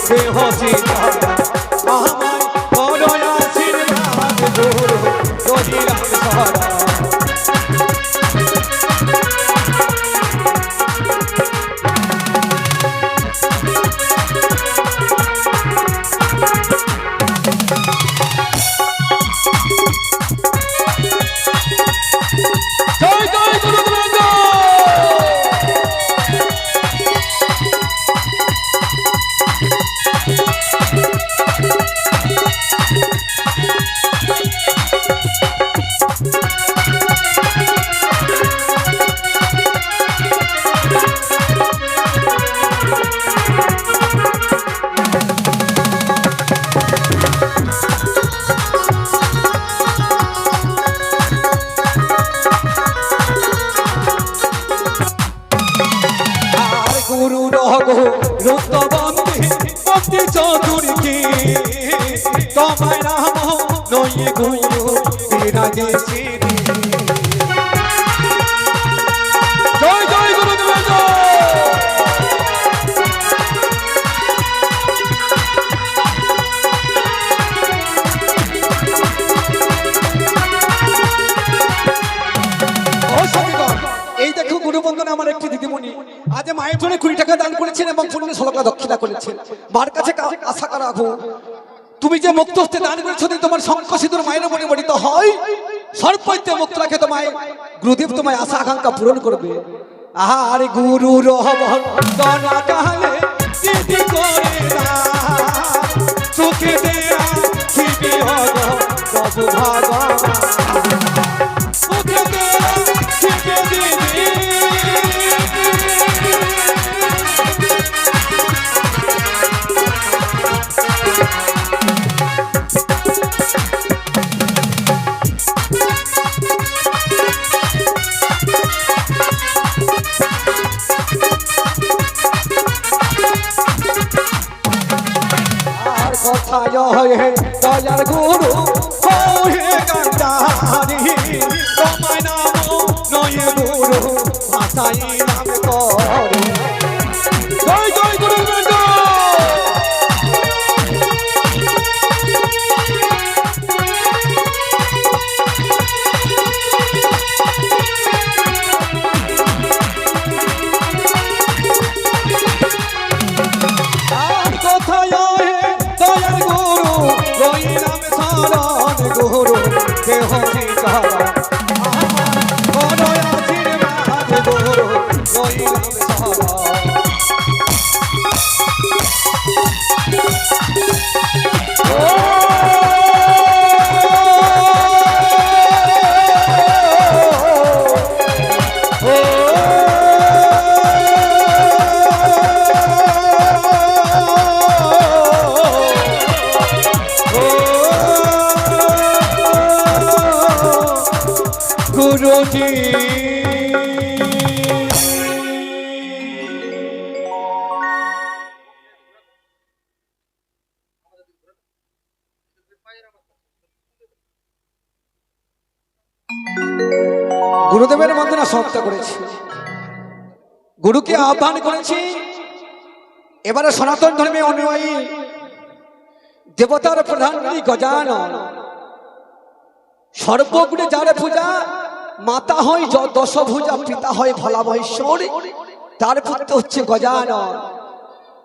দেহ সীতারা আমায় করো আশীর্বাদ গুরু দধিরাম সারা রুদ্রবন্দী চতুর্থী তোমায় নাম নয় গুরু বিরাজেছি জয় জয় গুরুদেব এই দেখো গুরুবন্দনা আমার একটি দিদিমণি আজ মায়ের জন্য 20 টাকা দান করেছেন এবং পূর্ণ 16 টাকা দক্ষিণা করেছেন মার কাছে আশা করা রাখো তুমি যে মুক্ত হস্তে দান করেছো তোমার শঙ্খ সিঁদুর মায়ের মনে মরিত হয় সর্বৈতে মুক্ত রাখে তোমায় গুরুদেব তোমায় আশা আকাঙ্ক্ষা পূরণ করবে আহার গুরু রহবন্দনা কালে দিদি করে না সুখে দেয়া শিবি হগ প্রভু ভগবান সুখে দেয়া শিবি দিদি দয়ার গুরু হে গঞ্জারি তোমায় নাম নয় গুরু ভাষাই নাম করি জয় জয় গুরু গুরু দেহ সীতারা আমার আশীর্বাদ গুরু লইলাম সারা গুরুজি গুরুদেবের বন্দনা সমাপ্ত করেছি গুরুকে আহ্বান করেছি এবারে সনাতন ধর্মে অনুযায়ী দেবতার প্রধান গজানন সর্বগুণে যার পূজা মাতা হয় দশভুজা পিতা হয় ভোলা মহেশ্বর তার পুত্র হচ্ছে গজানন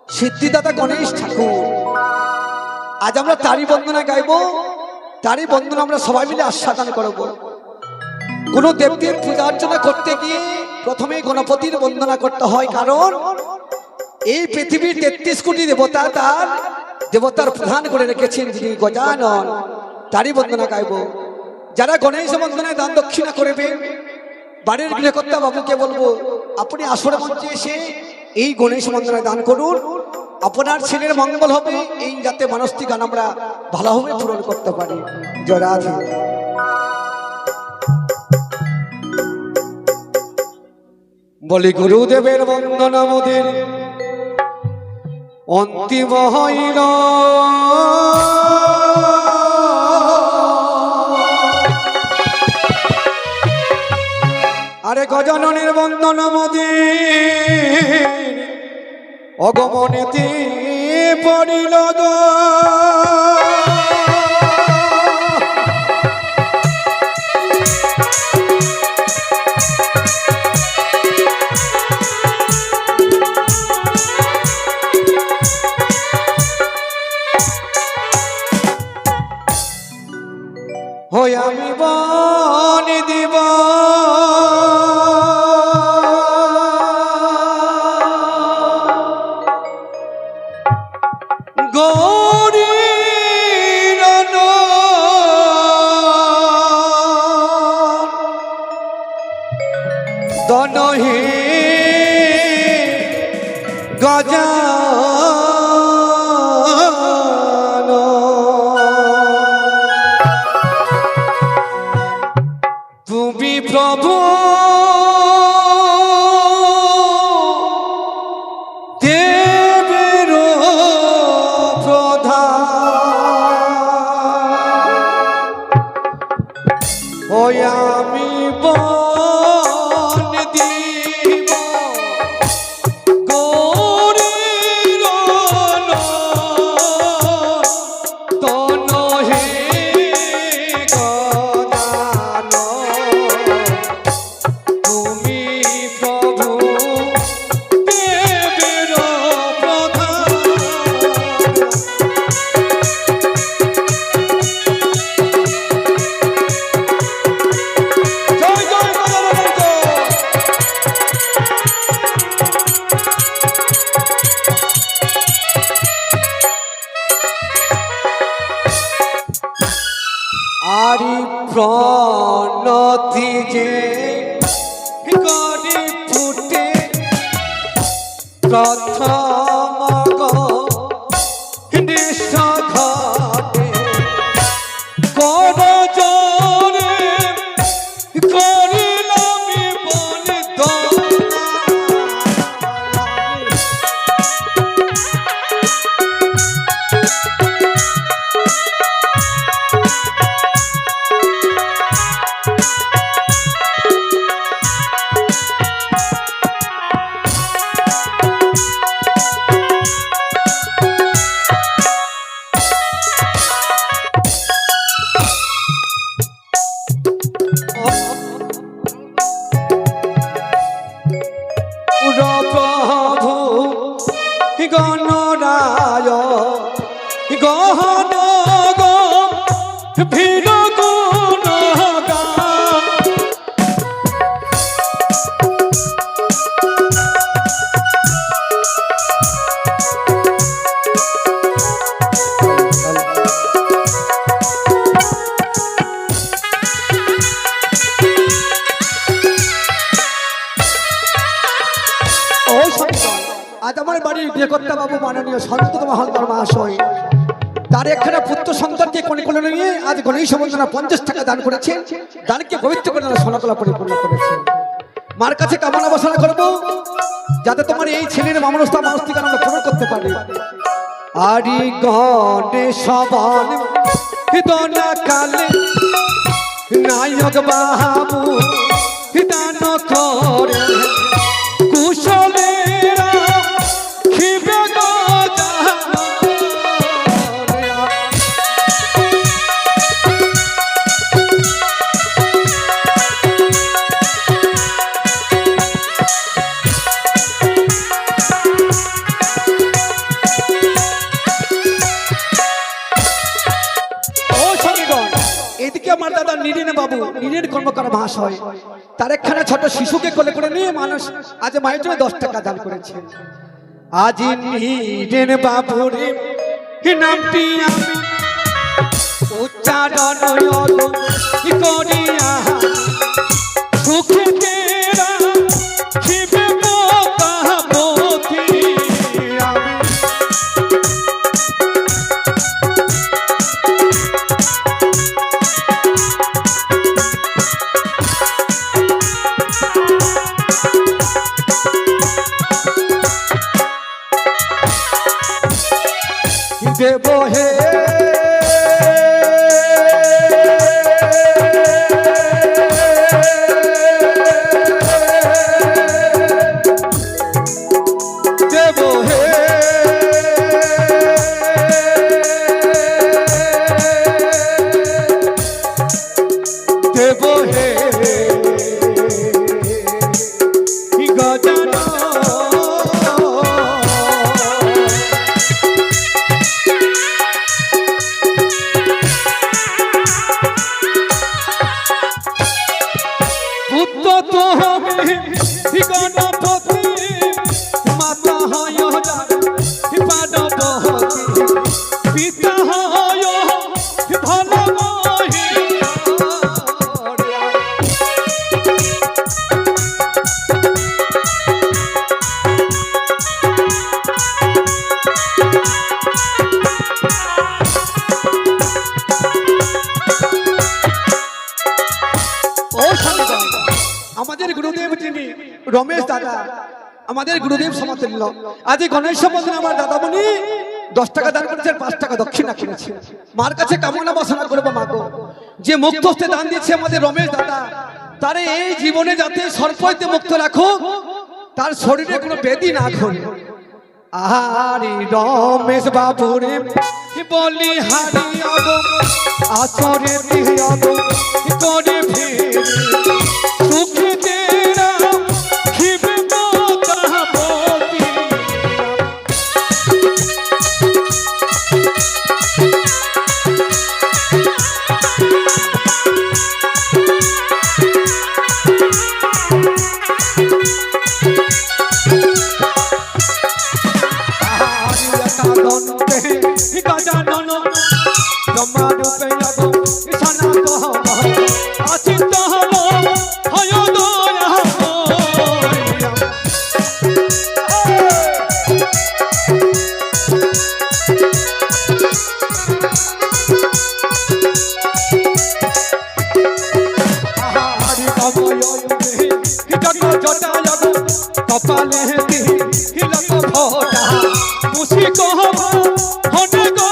সিদ্ধিদাতা গণেশ ঠাকুর আজ আমরা তারই বন্দনা গাইব তারই বন্দনা আমরা সবাই মিলে আস্বাদন করব কোন দেবদেব পূজা অর্চনা করতে গিয়ে প্রথমে গণপতির বন্দনা করতে হয় কারণ এই পৃথিবীর 33 কোটি দেবতা তার দেবতার প্রধান করে রেখেছেন যিনি গজানন তারই বন্দনা গাইব যারা গণেশ বন্দনায় দান দক্ষিণা করবে বাড়ির গৃহকর্তা বাবুকে বলবো আপনি আসরে মঞ্চে এসে এই গণেশ বন্দনায় দান করুন আপনার ছেলের মঙ্গল হবে এই যাতে মানসিক গান আমরা ভালোভাবে পূরণ করতে পারি জয় রাধে বলি গুরুদেবের বন্দনা মোদের অন্তিম হইল আরে গজাননের বন্দনা মোদের অগমনেতে পড়িল গো হই আমি বন দিব গৌরীর দনহি গজান তুমি প্রভু দেবের প্রধান ওই আমি বন দিব গৌরীর তনহে গদান তুমি প্রভু দেবের প্রধান জয় জয় গদানন্দ আরি প্রণতি যে করি ফুটে প্রথম ঘটে কর জোরে করিলাম বলে প্রভু গণরায় গহন ভিড় গুণ আজ আমার বাড়ির গৃহকর্তা বাবু মাননীয় সন্ত মহান্তর মহাশয় তার একখানা পুত্র সন্তানকে কোলে কোলে নিয়ে আজ গণেশ বন্দনা 50 টাকা দান করেছেন। দানকে পবিত্র করে সনাতলা পরিপূর্ণ করেছেন। মার কাছে কামনা বাসনা করবো যাতে তোমার এই ছেলের মানবতা মানসিক আমরা পূরণ করতে পারি। আরি গণেশ বন দনা কালে নায়ক বাবু দান করে কুশলেরা খিবে এদিকে আমার দাদা নীরেন বাবু নীরেন কর্মকার মহাশয় তার একখানা ছোট শিশুকে কোলে করে নিয়ে মানুষ আজ মায়ের জন্য 10 টাকা দান করেছে। আজ নীরেন বাবুর নামটি আমি উচ্চারণ করিয়া সুখে তেরা খিবে কাবতি আমি দেব হে দেব হে আমাদের গুরুদেব যিনি রমেশ দাদা, আমাদের গুরুদেব সমতুল্য, আজ গণেশ বন্ধন আমার দাদামণি 10 টাকা দান করেছেন, 5 টাকা দক্ষিণা কিনেছে। মার কাছে কামনা বাসনা করবো মা গো, যে মুক্ত হস্তে দান দিয়েছে আমাদের রমেশ দাদা, তারে এই জীবনে যাতে সর্পইতে মুক্ত রাখো, তার শরীরে কোনো ব্যাধি না ঘরে। আহারি রমেশ বাবুরে বলি হারি আগো আচরে দিয়াগো করে ফিরে সুখে তেরা খিবে মোতাবতি। গজানন ব্রহ্মা রূপে আগো সনাত আচিত হলো হয় দয়া আহারি কময় জগ জটা আগো কপালে দি হিলক ভোটা মুসি কহব হনে গো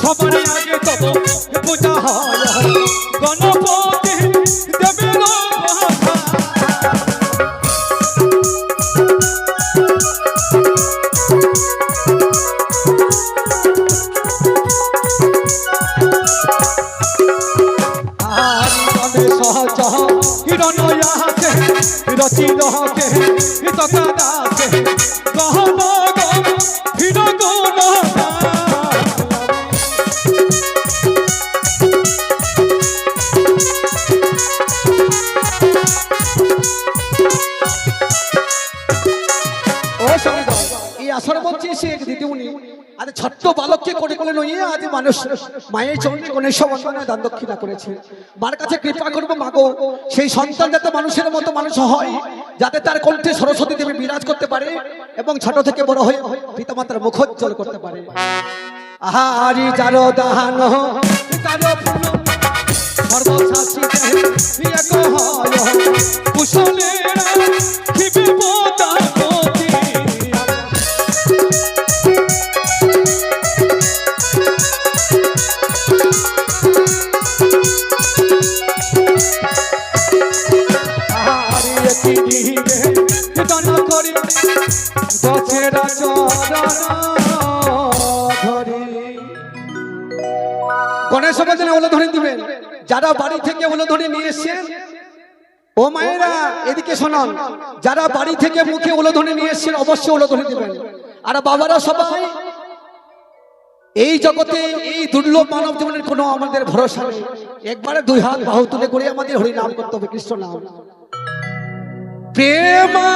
সবার আগে তব পূজা হয় গণপতি দেবের সহজ হিরণ রচি রহে দাসে গহন হির গুণ আসর বলছি সে এক দিদিমণি আজ ছোট্ট বালককে কোলে কোলে নিয়ে আজ মানুষ মায়ের চরণে গণেশ বন্দনা দান দক্ষিণা করেছে। মার কাছে কৃপা করবো মাগো, সেই সন্তান যাতে মানুষের মতো মানুষ হয়, যাতে তার কণ্ঠে সরস্বতী দেবী বিরাজ করতে পারে এবং ছোট থেকে বড় হয়ে পিতামাতার মুখোজ্জ্বল করতে পারে। আহারি যারো দাহান তারো ফুল সর্বশাসী এক হয় কুশলেরা খিবে মোতাবতি। গণেশ বন্দনে উলুধ্বনি দিবেন যারা বাড়ি থেকে উলুধ্বনি নিয়ে এসেছেন। ও মায়েরা এদিকে শোনান, যারা বাড়ি থেকে মুখে উলুধ্বনি নিয়ে এসেছেন অবশ্যই উলুধ্বনি দিবেন। আর বাবারা সবাই, এই জগতে এই দুর্লভ মানব জীবনের কোনো আমাদের ভরসা নেই, একবারে 2 হাত বাহু তুলে করে আমাদের হরি নাম করতে হবে, কৃষ্ণ নাম। প্রেমা